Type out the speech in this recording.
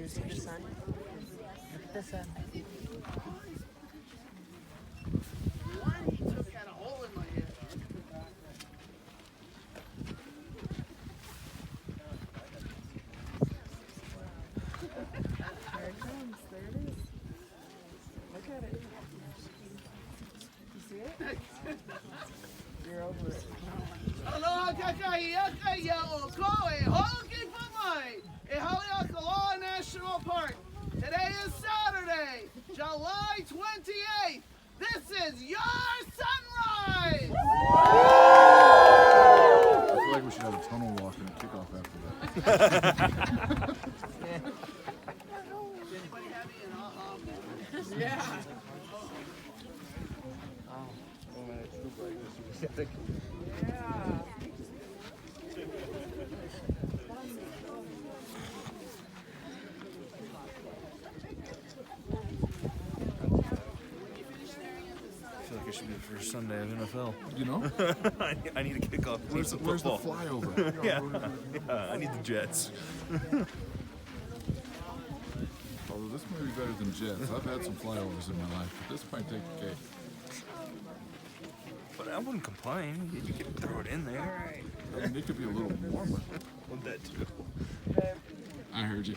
you see the sun? Look at the sun. He took out a hole in my head. There it comes. There it is. Look at it. You see it? You're over it. Aloha kakaiaka o koe hoki pamai e Haleakala National Park. Today is Saturday, July 28th. This is your sunrise! I feel like we should have a tunnel walk and a kickoff after that. Anybody have any aha? Yeah. Yeah. I feel like it should be the first Sunday of NFL. You know? I need a kickoff. Where's the flyover? Yeah, I need the Jets. Although this may be better than Jets. I've had some flyovers in my life, but this might take the cake. But I wouldn't complain. You could throw it in there. I mean, it could be a little warmer. Want that too. I heard you.